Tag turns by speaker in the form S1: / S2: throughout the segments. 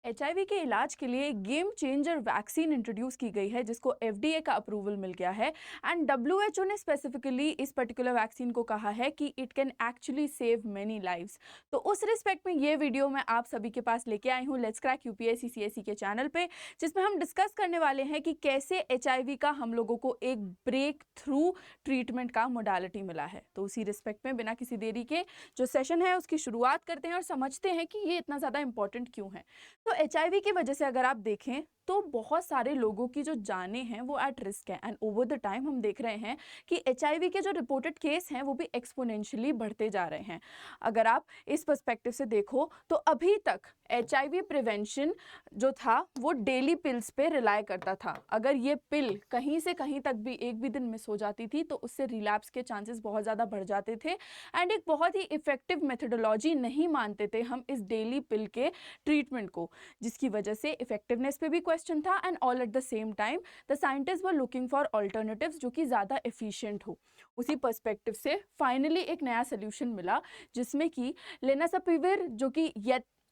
S1: HIV के इलाज के लिए एक गेम चेंजर वैक्सीन इंट्रोड्यूस की गई है जिसको एफडीए का अप्रूवल मिल गया है। एंड डब्ल्यूएचओ ने स्पेसिफिकली इस पर्टिकुलर वैक्सीन को कहा है कि it can actually save many lives. तो उस रिस्पेक्ट में ये वीडियो मैं आप सभी के पास लेके आई हूँ लेट्स क्रैक यूपीएससी सीएससी के चैनल पे, जिसमें हम डिस्कस करने वाले हैं कि कैसे एचआईवी का हम लोगों को एक ब्रेक थ्रू ट्रीटमेंट का मोडालिटी मिला है। तो उसी रिस्पेक्ट में बिना किसी देरी के जो सेशन है उसकी शुरुआत करते हैं और समझते हैं कि ये इतना ज़्यादा इंपॉर्टेंट क्यों है। तो एचआईवी की वजह से अगर आप देखें तो बहुत सारे लोगों की जो जानें हैं वो एट रिस्क है। एंड ओवर द टाइम हम देख रहे हैं कि एचआईवी के जो रिपोर्टेड केस हैं वो भी एक्सपोनेंशियली बढ़ते जा रहे हैं। अगर आप इस पर्सपेक्टिव से देखो तो अभी तक एचआईवी प्रिवेंशन जो था वो डेली पिल्स पे रिलाय करता था। अगर ये पिल कहीं से कहीं तक भी एक भी दिन मिस हो जाती थी तो उससे रिलैप्स के चांसेस बहुत ज़्यादा बढ़ जाते थे। एंड एक बहुत ही इफेक्टिव मेथडोलॉजी नहीं मानते थे हम इस डेली पिल के ट्रीटमेंट को, जिसकी वजह से इफेक्टिवनेस पे भी क्वेश्चन था। And all at the same time the scientist were looking for alternatives जो कि ज़्यादा एफिशिएंट हो। उसी पर्सपेक्टिव से फाइनली एक नया सोल्यूशन मिला जिसमें कि लेनासापिविर जो कि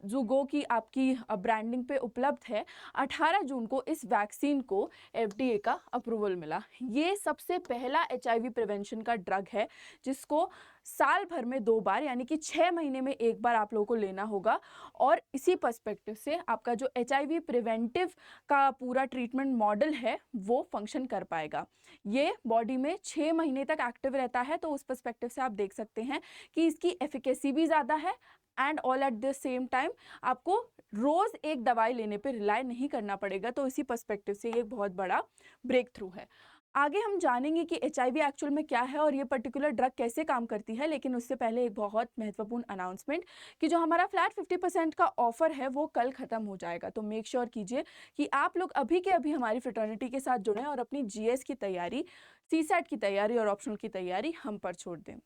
S1: ज़ुगो की आपकी ब्रांडिंग पे उपलब्ध है। 18 जून को इस वैक्सीन को एफडीए का अप्रूवल मिला। ये सबसे पहला एचआईवी प्रिवेंशन का ड्रग है जिसको साल भर में 2 बार यानी कि 6 महीने में एक बार आप लोगों को लेना होगा। और इसी पर्सपेक्टिव से आपका जो एचआईवी प्रिवेंटिव का पूरा ट्रीटमेंट मॉडल है वो फंक्शन कर पाएगा। ये बॉडी में 6 महीने तक एक्टिव रहता है। तो उस पर्सपेक्टिव से आप देख सकते हैं कि इसकी एफिकेसी भी ज़्यादा है। And all at the same time आपको रोज एक दवाई लेने पे रिलाय नहीं करना पड़ेगा। तो इसी पर्सपेक्टिव से ये एक बहुत बड़ा ब्रेक थ्रू है। आगे हम जानेंगे कि एचआईवी एक्चुअल में क्या है और ये पर्टिकुलर ड्रग कैसे काम करती है, लेकिन उससे पहले एक बहुत महत्वपूर्ण अनाउंसमेंट कि जो हमारा फ्लैट 50% का ऑफर है वो कल खत्म हो जाएगा। तो मेक श्योर कीजिए कि आप लोग अभी के अभी हमारी फ्रेटर्निटी के साथ जुड़ें और अपनी जीएस की तैयारी, सीसैट की तैयारी और ऑप्शनल की तैयारी हम पर छोड़ दें।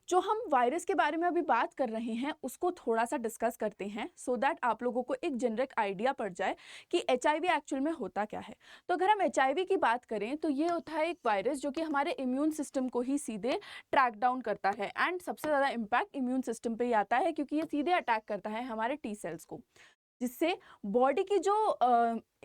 S1: जो हम वायरस के बारे में अभी बात कर रहे हैं उसको थोड़ा सा डिस्कस करते हैं सो दैट आप लोगों को एक जेनरिक आइडिया पड़ जाए कि एचआईवी एक्चुअल में होता क्या है। तो अगर हम एचआईवी की बात करें तो ये होता है एक वायरस जो कि हमारे इम्यून सिस्टम को ही सीधे ट्रैक डाउन करता है। एंड सबसे ज़्यादा इम्पैक्ट इम्यून सिस्टम पे ही आता है क्योंकि ये सीधे अटैक करता है हमारे टी सेल्स को, जिससे बॉडी की जो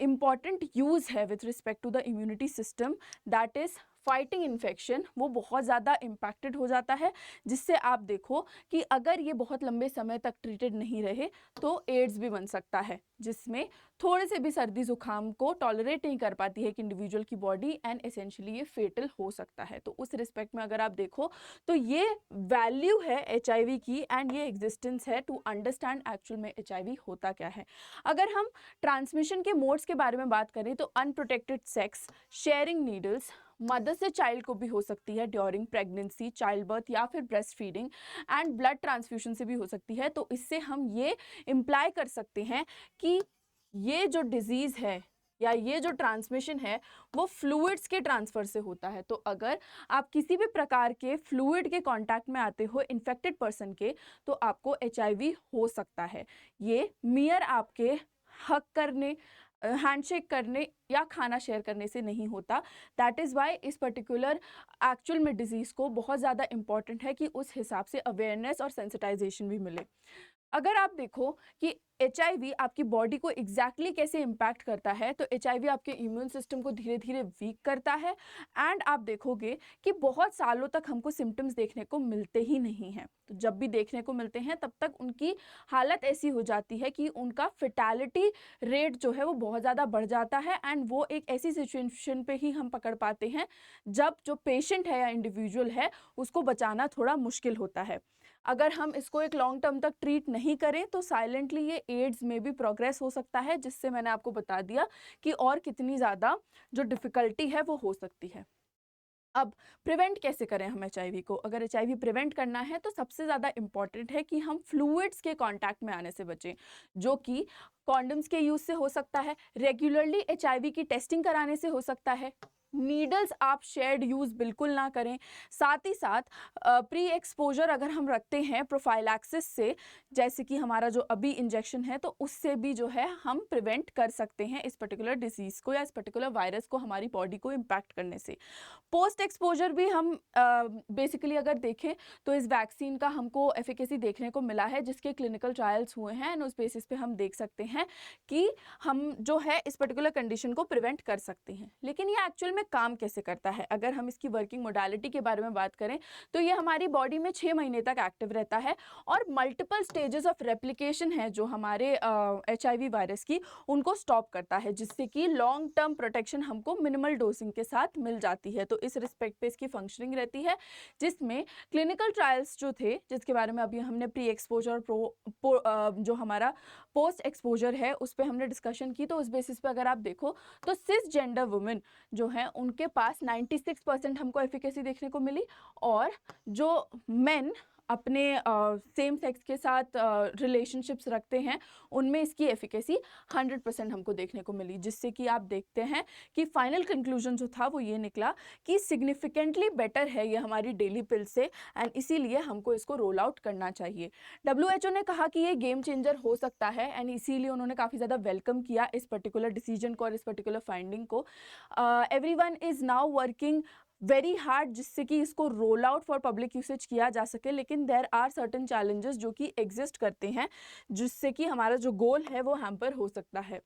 S1: इम्पॉर्टेंट यूज़ है with respect to the immunity system that is fighting infection वो बहुत ज़्यादा इम्पैक्टेड हो जाता है। जिससे आप देखो कि अगर ये बहुत लंबे समय तक ट्रीटेड नहीं रहे तो एड्स भी बन सकता है, जिसमें थोड़े से भी सर्दी जुकाम को टॉलरेट नहीं कर पाती है एक इंडिविजुअल की बॉडी एंड एसेंशियली ये फेटल हो सकता है। तो उस रिस्पेक्ट में अगर आप देखो तो ये वैल्यू है एचआईवी की एंड ये एग्जिस्टेंस है टू अंडरस्टैंड एक्चुअल में एचआईवी होता क्या है। अगर हम ट्रांसमिशन के मोड्स के बारे में बात करें तो unprotected sex, sharing needles, mother से चाइल्ड को भी हो सकती है ड्यूरिंग प्रेगनेंसी, चाइल्ड बर्थ या फिर breast feeding, and blood transfusion से भी हो सकती है। तो इससे हम ये इम्प्लाई कर सकते हैं कि ये जो डिजीज़ है या ये जो ट्रांसमिशन है वो फ्लूइड्स के ट्रांसफ़र से होता है। तो अगर आप किसी भी प्रकार के फ्लूइड के कांटेक्ट में आते हो इन्फेक्टेड पर्सन के तो आपको एचआईवी हो सकता है। ये मियर आपके हक करने, हैंडशेक करने या खाना शेयर करने से नहीं होता। दैट इज़ वाई इस पर्टिकुलर एक्चुअल में डिजीज़ को बहुत ज़्यादा इंपॉर्टेंट है कि उस हिसाब से अवेयरनेस और सेंसिटाइजेशन भी मिले। अगर आप देखो कि एचआईवी आपकी बॉडी को एग्जैक्टली कैसे इम्पैक्ट करता है तो एचआईवी आपके इम्यून सिस्टम को धीरे धीरे वीक करता है। एंड आप देखोगे कि बहुत सालों तक हमको सिम्टम्स देखने को मिलते ही नहीं हैं। तो जब भी देखने को मिलते हैं तब तक उनकी हालत ऐसी हो जाती है कि उनका फिटैलिटी रेट जो है वो बहुत ज़्यादा बढ़ जाता है। एंड वो एक ऐसी सिचुएशन पे ही हम पकड़ पाते हैं जब जो पेशेंट है या इंडिविजुअल है उसको बचाना थोड़ा मुश्किल होता है। अगर हम इसको एक लॉन्ग टर्म तक ट्रीट नहीं करें तो साइलेंटली ये एड्स में भी प्रोग्रेस हो सकता है, जिससे मैंने आपको बता दिया कि और कितनी ज़्यादा जो डिफ़िकल्टी है वो हो सकती है। अब प्रिवेंट कैसे करें हम एचआईवी को? अगर एचआईवी प्रिवेंट करना है तो सबसे ज़्यादा इम्पॉर्टेंट है कि हम फ्लूइड्स के कांटेक्ट में आने से बचें, जो कि कॉन्डम्स के यूज़ से हो सकता है, रेगुलरली एचआईवी की टेस्टिंग कराने से हो सकता है, नीडल्स आप शेयर्ड यूज़ बिल्कुल ना करें। साथ ही साथ प्री एक्सपोजर अगर हम रखते हैं प्रोफाइलैक्सिस से, जैसे कि हमारा जो अभी इंजेक्शन है, तो उससे भी जो है हम प्रिवेंट कर सकते हैं इस पर्टिकुलर डिसीज़ को या इस पर्टिकुलर वायरस को हमारी बॉडी को इम्पैक्ट करने से। पोस्ट एक्सपोजर भी हम बेसिकली अगर देखें तो इस वैक्सीन का हमको एफिकेसी देखने को मिला है, जिसके क्लिनिकल ट्रायल्स हुए हैं, एंड उस बेसिस पे हम देख सकते हैं कि हम जो है इस पर्टिकुलर कंडीशन को प्रिवेंट कर सकते हैं। लेकिन ये एक्चुअल में काम कैसे करता है, अगर हम इसकी वर्किंग मोडालिटी के बारे में बात करें तो ये हमारी बॉडी में 6 महीने तक एक्टिव रहता है और मल्टीपल स्टेजेस ऑफ रेप्लिकेशन है जो हमारे HIV वायरस की, उनको स्टॉप करता है, जिससे कि लॉन्ग टर्म प्रोटेक्शन हमको मिनिमल डोजिंग के साथ मिल जाती है। तो इस रिस्पेक्ट पे इसकी फंक्शनिंग रहती है, जिसमें क्लिनिकल ट्रायल्स जो थे, जिसके बारे में अभी हमने प्री एक्सपोजर जो हमारा पोस्ट एक्सपोजर है उस पर हमने डिस्कशन की, तो उस बेसिस पे अगर आप देखो तो सिस जेंडर वुमेन जो है उनके पास 96% हमको एफिकेसी देखने को मिली, और जो मेन अपने सेम सेक्स के साथ रिलेशनशिप्स रखते हैं उनमें इसकी एफिकेसी 100% हमको देखने को मिली, जिससे कि आप देखते हैं कि फाइनल कंक्लूजन जो था वो ये निकला कि सिग्निफिकेंटली बेटर है ये हमारी डेली पिल से, एंड इसीलिए हमको इसको रोल आउट करना चाहिए। WHO ने कहा कि ये गेम चेंजर हो सकता है, एंड इसीलिए उन्होंने काफ़ी ज़्यादा वेलकम किया इस पर्टिकुलर डिसीजन को और इस पर्टिकुलर फाइंडिंग को। Everyone is now working very hard जिससे कि इसको roll out for public usage किया जा सके, लेकिन देर आर सर्टन चैलेंजेस जो कि एग्जिस्ट करते हैं, जिससे कि हमारा जो गोल है वो हैम्पर हो सकता है।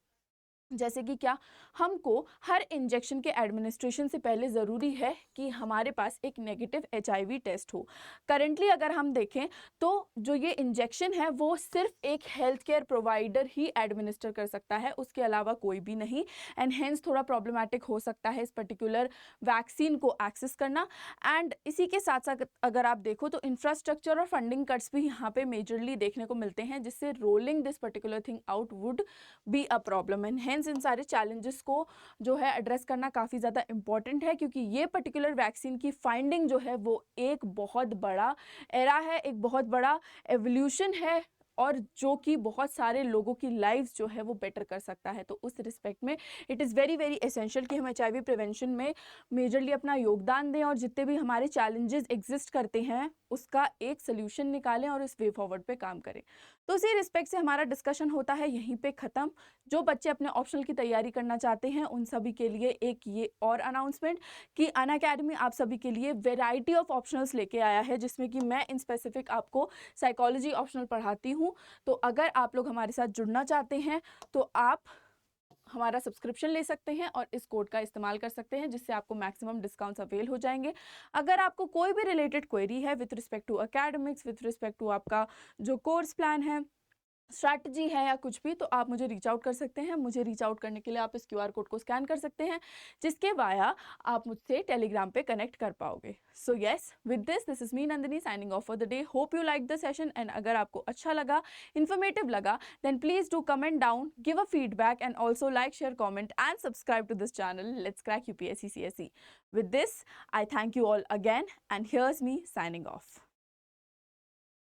S1: जैसे कि क्या, हमको हर इंजेक्शन के एडमिनिस्ट्रेशन से पहले ज़रूरी है कि हमारे पास एक नेगेटिव HIV टेस्ट हो। करेंटली अगर हम देखें तो जो ये इंजेक्शन है वो सिर्फ एक हेल्थ केयर प्रोवाइडर ही एडमिनिस्टर कर सकता है, उसके अलावा कोई भी नहीं, एंड हेंस थोड़ा प्रॉब्लमैटिक हो सकता है इस पर्टिकुलर वैक्सीन को एक्सेस करना। एंड इसी के साथ साथ अगर आप देखो तो इंफ्रास्ट्रक्चर और फंडिंग कट्स भी यहाँ पे मेजरली देखने को मिलते हैं, जिससे rolling this particular thing out would be a problem, and hence इन सारे चैलेंजेस को जो है एड्रेस करना काफ़ी ज़्यादा इंपॉर्टेंट है, क्योंकि ये पर्टिकुलर वैक्सीन की फाइंडिंग जो है वो एक बहुत बड़ा एरा है, एक बहुत बड़ा एवोल्यूशन है, और जो कि बहुत सारे लोगों की लाइफ्स जो है वो बेटर कर सकता है। तो उस रिस्पेक्ट में it is very very essential कि हम HIV प्रिवेंशन में मेजरली अपना योगदान दें और जितने भी हमारे चैलेंजेस एग्जिस्ट करते हैं उसका एक सोल्यूशन निकालें और इस वे फॉरवर्ड पे काम करें। तो इसी रिस्पेक्ट से हमारा डिस्कशन होता है यहीं पे ख़त्म। जो बच्चे अपने ऑप्शनल की तैयारी करना चाहते हैं उन सभी के लिए एक ये और अनाउंसमेंट कि अनअकैडमी आप सभी के लिए वेराइटी ऑफ ऑप्शनल्स लेके आया है, जिसमें कि मैं इन स्पेसिफिक आपको साइकोलॉजी ऑप्शनल पढ़ाती हूँ। तो अगर आप लोग हमारे साथ जुड़ना चाहते हैं तो आप हमारा सब्सक्रिप्शन ले सकते हैं और इस कोड का इस्तेमाल कर सकते हैं, जिससे आपको मैक्सिमम डिस्काउंट्स अवेल हो जाएंगे। अगर आपको कोई भी रिलेटेड क्वेरी है with respect to academics, with respect to आपका जो कोर्स प्लान है, स्ट्रैटेजी है या कुछ भी, तो आप मुझे रीच आउट कर सकते हैं। मुझे रीच आउट करने के लिए आप इस QR कोड को स्कैन कर सकते हैं, जिसके वाया आप मुझसे टेलीग्राम पे कनेक्ट कर पाओगे। So yes, with this is me Nandini signing off for the day. Hope you like the session, and अगर आपको अच्छा लगा, इन्फॉर्मेटिव लगा, then please do comment down, give a feedback, and also like, share, comment and subscribe to this channel. Let's crack UPSC CSE। With this, I thank you all again, and here's me signing off.